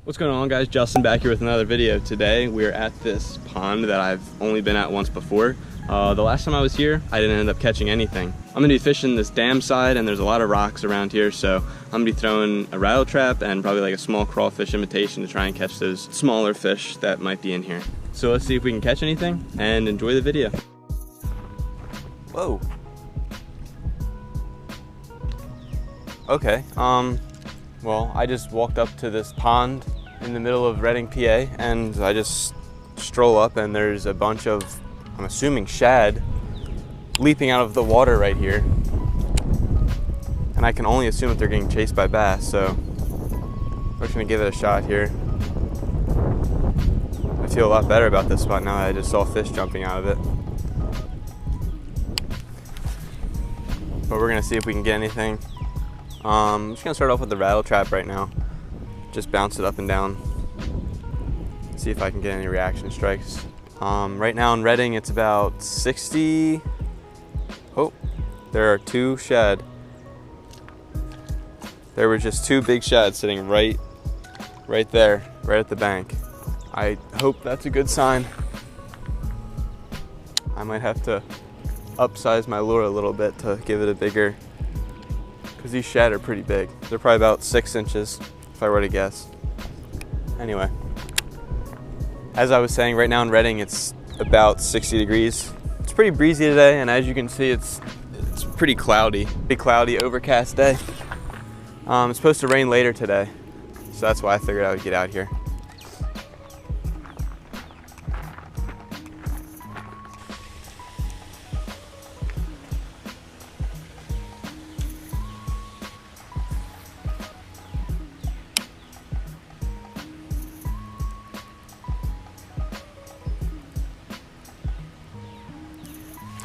What's going on, guys? Justin back here with another video. Today we're at this pond that I've only been at once before. The last time I was here, I didn't end up catching anything. I'm gonna be fishing this dam side and there's a lot of rocks around here, so I'm gonna be throwing a rattle trap and probably like a small crawfish imitation to try and catch those smaller fish that might be in here. So let's see if we can catch anything and enjoy the video. Whoa. Okay, well, I just walked up to this pond in the middle of Reading, PA, and I just stroll up and there's a bunch of, I'm assuming, shad leaping out of the water right here. And I can only assume that they're getting chased by bass, so we're just gonna give it a shot here. I feel a lot better about this spot now that I just saw fish jumping out of it. But we're gonna see if we can get anything. I'm just gonna start off with the rattle trap right now. Just bounce it up and down. See if I can get any reaction strikes. Right now in Reading, it's about 60. Oh, there are two shad. There were just two big shad sitting right there, right at the bank. I hope that's a good sign. I might have to upsize my lure a little bit to give it a bigger, because these shad are pretty big. They're probably about 6 inches, if I were to guess. Anyway, as I was saying, right now in Reading, it's about 60 degrees. It's pretty breezy today, and as you can see, it's pretty cloudy. Pretty cloudy, overcast day. It's supposed to rain later today, so that's why I figured I would get out here.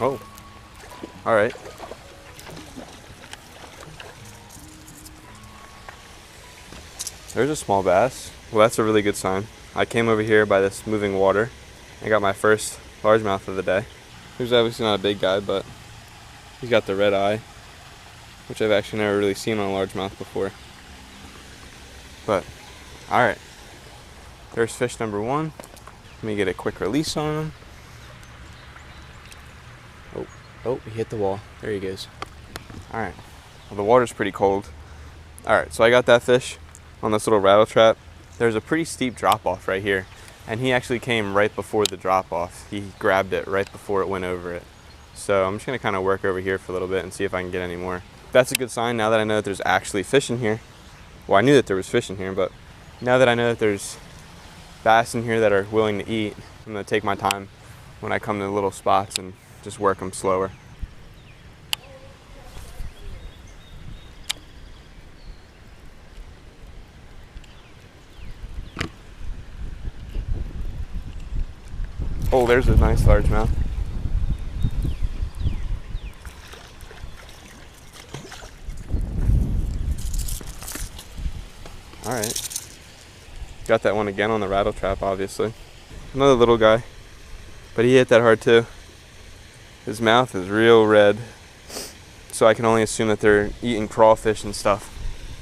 Oh, all right. There's a small bass. Well, that's a really good sign. I came over here by this moving water. I got my first largemouth of the day. He's obviously not a big guy, but he's got the red eye, which I've actually never really seen on a largemouth before. But, all right. There's fish number one. Let me get a quick release on him. Oh, he hit the wall. There he goes. All right. Well, the water's pretty cold. All right, so I got that fish on this little rattle trap. There's a pretty steep drop off right here, and he actually came right before the drop off. He grabbed it right before it went over it. So I'm just gonna kind of work over here for a little bit and see if I can get any more. That's a good sign now that I know that there's actually fish in here. Well, I knew that there was fish in here, but now that I know that there's bass in here that are willing to eat, I'm gonna take my time when I come to little spots and just work them slower. Oh, there's a nice largemouth. All right. Got that one again on the rattle trap, obviously. Another little guy, but he hit that hard too. His mouth is real red, so I can only assume that they're eating crawfish and stuff.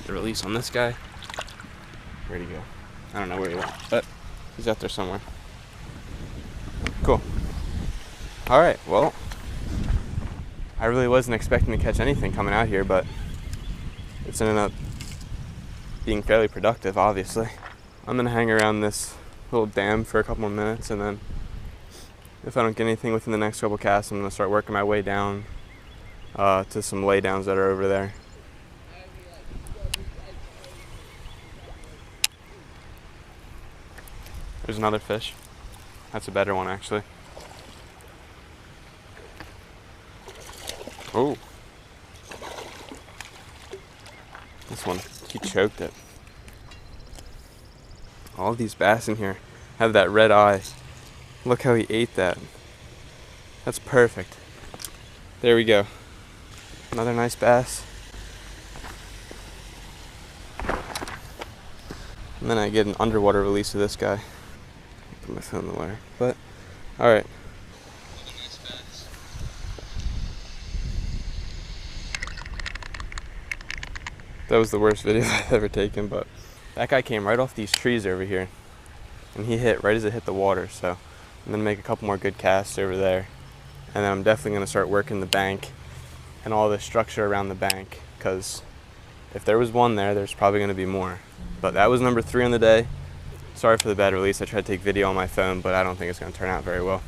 The release on this guy. Where'd he go? I don't know where he went, but he's out there somewhere. Cool. All right, well, I really wasn't expecting to catch anything coming out here, but it's ended up being fairly productive, obviously. I'm gonna hang around this little dam for a couple more minutes, and then if I don't get anything within the next couple casts, I'm gonna start working my way down to some laydowns that are over there. There's another fish. That's a better one, actually. Oh. This one, he choked it. All these bass in here have that red eye. Look how he ate that. That's perfect. There we go. Another nice bass. And then I get an underwater release of this guy. Put my phone in the water. But, alright. That was the worst video I've ever taken, but That guy came right off these trees over here, and he hit right as it hit the water. So I'm gonna make a couple more good casts over there, and then I'm definitely gonna start working the bank and all the structure around the bank, because if there was one there, there's probably gonna be more. But that was number 3 on the day. Sorry for the bad release. I tried to take video on my phone, but I don't think it's gonna turn out very well.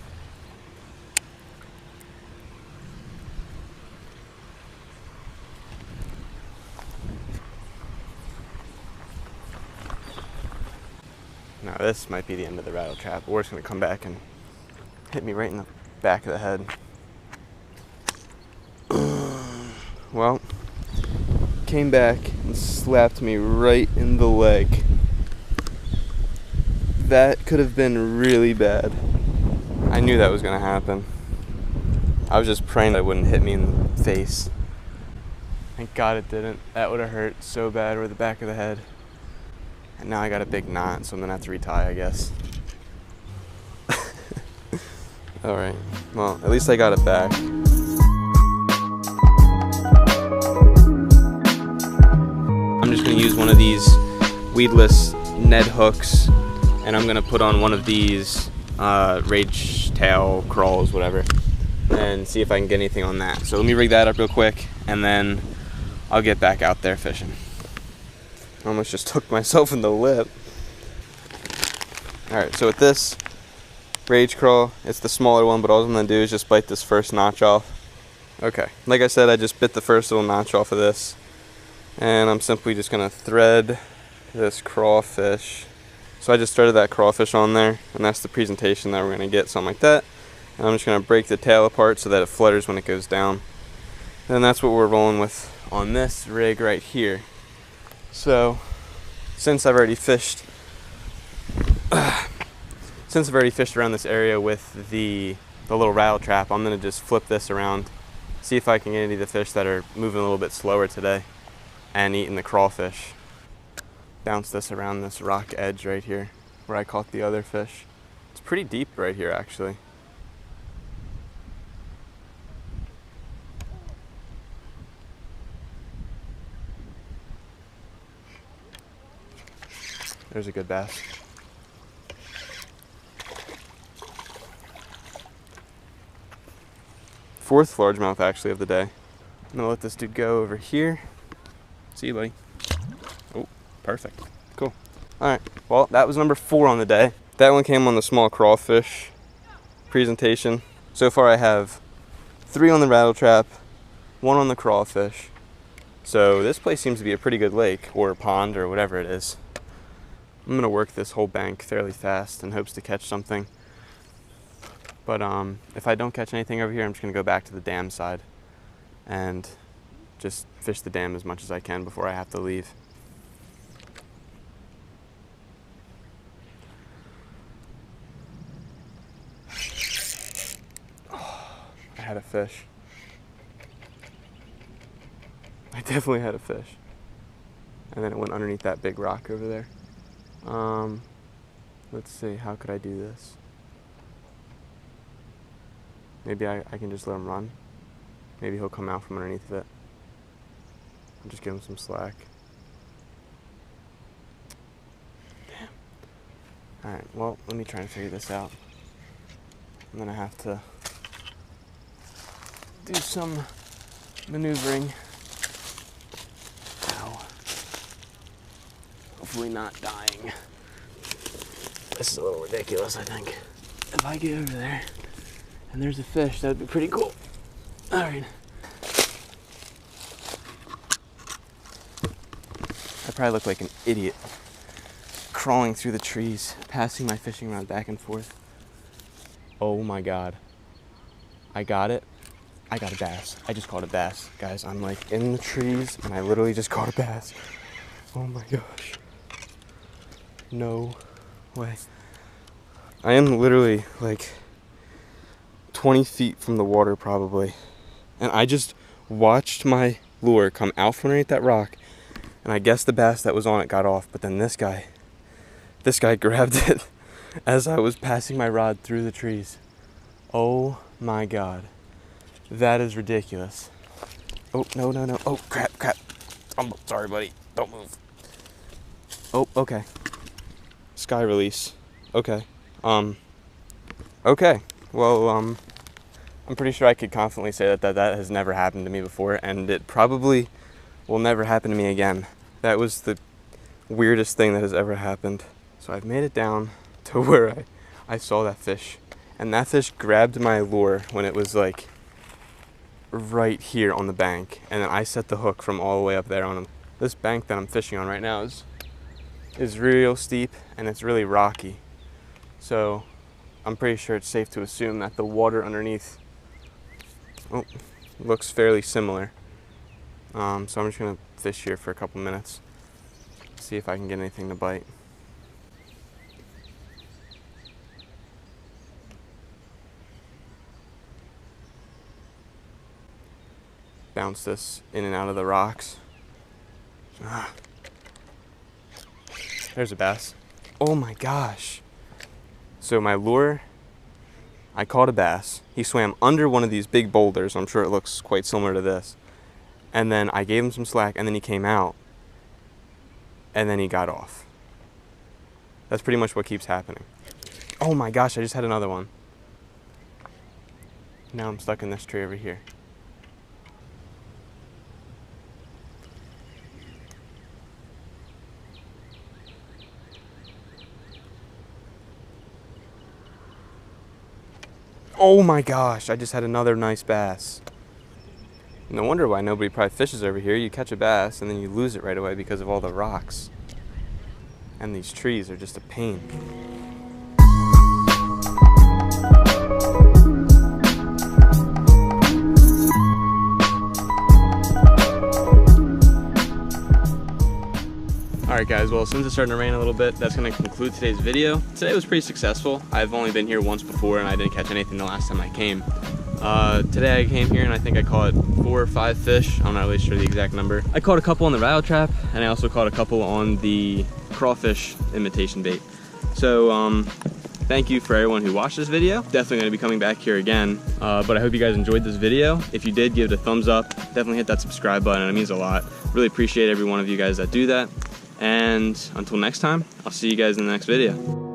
Now this might be the end of the rattle trap, or it's gonna come back and hit me right in the back of the head. Well, came back and slapped me right in the leg. That could have been really bad. I knew that was gonna happen. I was just praying that it wouldn't hit me in the face. Thank God it didn't. That would have hurt so bad over the back of the head. And now I got a big knot, so I'm gonna have to retie, I guess. Alright, well, at least I got it back. I'm just gonna use one of these weedless Ned hooks, and I'm gonna put on one of these rage tail crawls, whatever, and see if I can get anything on that. So let me rig that up real quick, and then I'll get back out there fishing. I almost just took myself in the lip. Alright, so with this rage crawl, it's the smaller one, but all I'm gonna do is just bite this first notch off. Okay, like I said, I just bit the first little notch off of this, and I'm simply just gonna thread this crawfish. So I just threaded that crawfish on there, and that's the presentation that we're gonna get, something like that. And I'm just gonna break the tail apart so that it flutters when it goes down. And that's what we're rolling with on this rig right here. So since I've already fished around this area with the little rattle trap, I'm gonna just flip this around, see if I can get any of the fish that are moving a little bit slower today and eating the crawfish. Bounce this around this rock edge right here where I caught the other fish. It's pretty deep right here, actually. There's a good bass. Fourth largemouth actually of the day. I'm gonna let this dude go over here. See you, buddy. Oh, perfect. Cool. Alright, well, that was number 4 on the day. That one came on the small crawfish presentation. So far I have 3 on the rattle trap, 1 on the crawfish. So this place seems to be a pretty good lake, or pond, or whatever it is. I'm gonna work this whole bank fairly fast in hopes to catch something. But if I don't catch anything over here, I'm just gonna go back to the dam side and just fish the dam as much as I can before I have to leave. Oh, I had a fish. I definitely had a fish. And then it went underneath that big rock over there. Let's see, how could I do this? Maybe I can just let him run. Maybe he'll come out from underneath of it. I'll just give him some slack. Damn. Alright, well, let me try and figure this out. I'm gonna have to do some maneuvering. Ow. Hopefully not dying. This is a little ridiculous, I think. If I get over there and there's a fish, that would be pretty cool. Alright. I probably look like an idiot crawling through the trees, passing my fishing rod back and forth. Oh my god. I got it. I got a bass. I just caught a bass. Guys, I'm like in the trees and I literally just caught a bass. Oh my gosh. No way. I am literally like 20 feet from the water probably. And I just watched my lure come out from underneath that rock, and I guess the bass that was on it got off, but then this guy grabbed it as I was passing my rod through the trees. Oh my god. That is ridiculous. Oh, no. Oh, crap. I'm sorry, buddy. Don't move. Oh, okay. Sky release. Okay. Okay. Well, I'm pretty sure I could confidently say that has never happened to me before, and it probably will never happen to me again. That was the weirdest thing that has ever happened. So I've made it down to where I saw that fish, and that fish grabbed my lure when it was like right here on the bank, and then I set the hook from all the way up there on him. This bank that I'm fishing on right now is real steep and it's really rocky, so I'm pretty sure it's safe to assume that the water underneath looks fairly similar. So I'm just gonna fish here for a couple minutes, see if I can get anything to bite. Bounce this in and out of the rocks. There's a bass. Oh my gosh. So my lure, I caught a bass. He swam under one of these big boulders. I'm sure it looks quite similar to this. And then I gave him some slack, and then he came out. And then he got off. That's pretty much what keeps happening. Oh my gosh, I just had another one. Now I'm stuck in this tree over here. Oh my gosh, I just had another nice bass. No wonder why nobody probably fishes over here. You catch a bass and then you lose it right away because of all the rocks. And these trees are just a pain. Alright guys, well since it's starting to rain a little bit, that's going to conclude today's video. Today was pretty successful. I've only been here once before and I didn't catch anything the last time I came. Today I came here and I think I caught 4 or 5 fish. I'm not really sure the exact number. I caught a couple on the rattle trap and I also caught a couple on the crawfish imitation bait. So thank you for everyone who watched this video. Definitely going to be coming back here again, but I hope you guys enjoyed this video. If you did, give it a thumbs up. Definitely hit that subscribe button. It means a lot. Really appreciate every one of you guys that do that. And until next time, I'll see you guys in the next video.